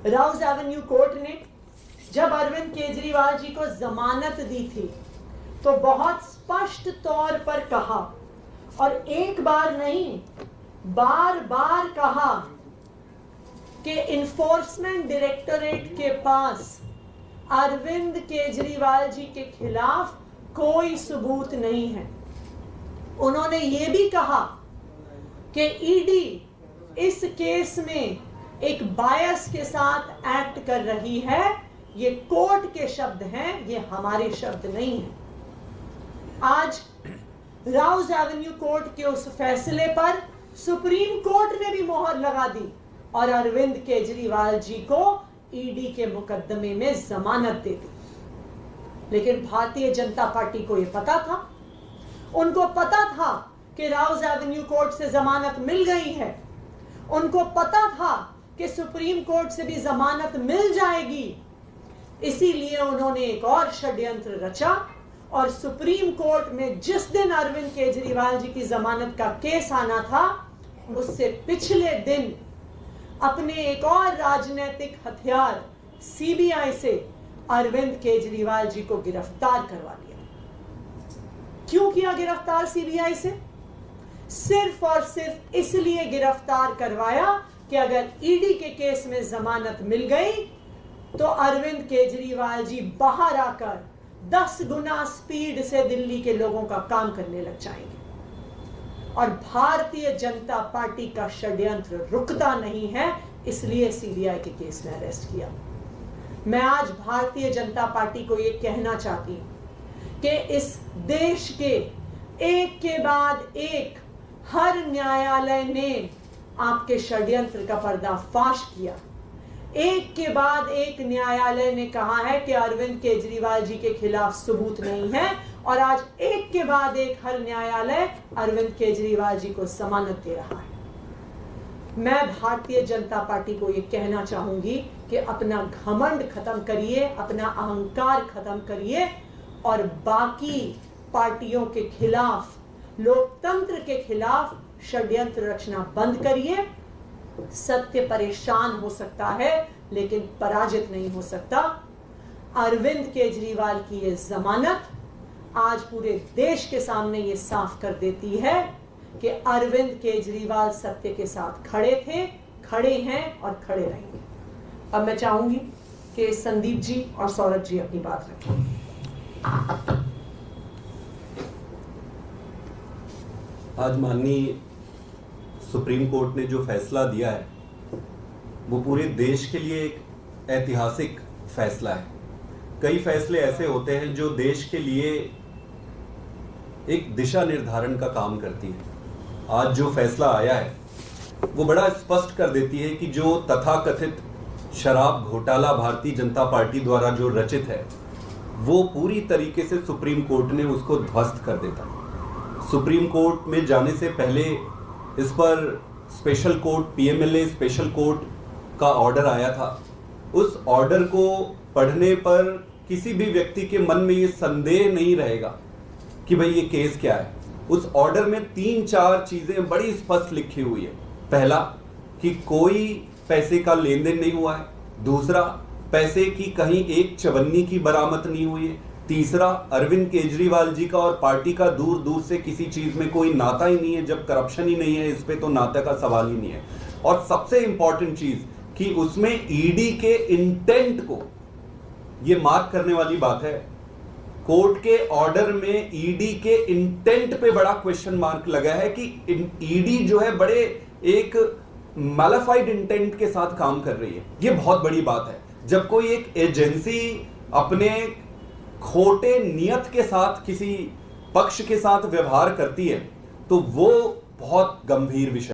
Rouse Avenue court ने जब अरविंद केजरीवाल जी को जमानत दी थी तो बहुत स्पष्ट तौर पर कहा, और एक बार नहीं बार बार कहा कि इन्फोर्समेंट डायरेक्टोरेट के पास अरविंद केजरीवाल जी के खिलाफ कोई सबूत नहीं है। उन्होंने यह भी कहा कि ईडी इस केस में एक बायस के साथ एक्ट कर रही है। ये कोर्ट के शब्द हैं, ये हमारे शब्द नहीं हैं। आज राउज एवेन्यू कोर्ट के उस फैसले पर सुप्रीम कोर्ट ने भी मोहर लगा दी और अरविंद केजरीवाल जी को ईडी के मुकदमे में जमानत दे दी। लेकिन भारतीय जनता पार्टी को यह पता था, उनको पता था कि राउज एवेन्यू कोर्ट से जमानत मिल गई है, उनको पता था कि सुप्रीम कोर्ट से भी जमानत मिल जाएगी। इसीलिए उन्होंने एक और षड्यंत्र रचा और सुप्रीम कोर्ट में जिस दिन अरविंद केजरीवाल जी की जमानत का केस आना था, उससे पिछले दिन अपने एक और राजनीतिक हथियार सीबीआई से अरविंद केजरीवाल जी को गिरफ्तार करवा लिया। क्यों किया गिरफ्तार सीबीआई से? सिर्फ और सिर्फ इसलिए गिरफ्तार करवाया कि अगर ईडी के केस में जमानत मिल गई तो अरविंद केजरीवाल जी बाहर आकर 10 गुना स्पीड से दिल्ली के लोगों का काम करने लग जाएंगे। और भारतीय जनता पार्टी का षड्यंत्र रुकता नहीं है, इसलिए सीबीआई के केस में अरेस्ट किया। मैं आज भारतीय जनता पार्टी को यह कहना चाहती हूं कि इस देश के एक के बाद एक हर न्यायालय ने आपके षड्यंत्र का पर्दाफाश किया। एक के बाद एक न्यायालय ने कहा है कि अरविंद केजरीवाल जी के खिलाफ सबूत नहीं है, और आज एक के बाद एक हर न्यायालय अरविंद केजरीवाल जी को जमानत दे रहा है। मैं भारतीय जनता पार्टी को यह कहना चाहूंगी कि अपना घमंड खत्म करिए, अपना अहंकार खत्म करिए और बाकी पार्टियों के खिलाफ, लोकतंत्र के खिलाफ षड्यंत्र रचना बंद करिए। सत्य परेशान हो सकता है लेकिन पराजित नहीं हो सकता। अरविंद केजरीवाल की यह जमानत आज पूरे देश के सामने यह साफ कर देती है कि अरविंद केजरीवाल सत्य के साथ खड़े थे, खड़े हैं और खड़े रहेंगे। अब मैं चाहूंगी कि संदीप जी और सौरभ जी अपनी बात रखें। आज माननीय सुप्रीम कोर्ट ने जो फैसला दिया है वो पूरे देश के लिए एक ऐतिहासिक फैसला है। कई फैसले ऐसे होते हैं जो देश के लिए एक दिशा निर्धारण का काम करती है। आज जो फैसला आया है वो बड़ा स्पष्ट कर देती है कि जो तथाकथित शराब घोटाला भारतीय जनता पार्टी द्वारा जो रचित है वो पूरी तरीके से सुप्रीम कोर्ट ने उसको ध्वस्त कर देता। सुप्रीम कोर्ट में जाने से पहले इस पर special court PMLA special court का ऑर्डर आया था। उस ऑर्डर को पढ़ने पर किसी भी व्यक्ति के मन में ये संदेह नहीं रहेगा कि भाई ये केस क्या है। उस ऑर्डर में 3-4 चीजें बड़ी स्पष्ट लिखी हुई है। पहला कि कोई पैसे का लेन देन नहीं हुआ है। दूसरा, पैसे की कहीं एक चवन्नी की बरामद नहीं हुई है। तीसरा, अरविंद केजरीवाल जी का और पार्टी का दूर दूर से किसी चीज में कोई नाता ही नहीं है। जब करप्शन ही नहीं है इस पे तो नाते का सवाल ही नहीं है। और सबसे इंपॉर्टेंट चीज कि उसमें ईडी के इंटेंट को ये मार्क करने वाली बात है। कोर्ट के ऑर्डर में ईडी के इंटेंट पे बड़ा क्वेश्चन मार्क लगा है कि ईडी जो है बड़े एक मैलिफाइड इंटेंट के साथ काम कर रही है। ये बहुत बड़ी बात है। जब कोई एक एजेंसी अपने खोटे नियत के साथ किसी पक्ष के साथ व्यवहार करती है तो वो बहुत गंभीर विषय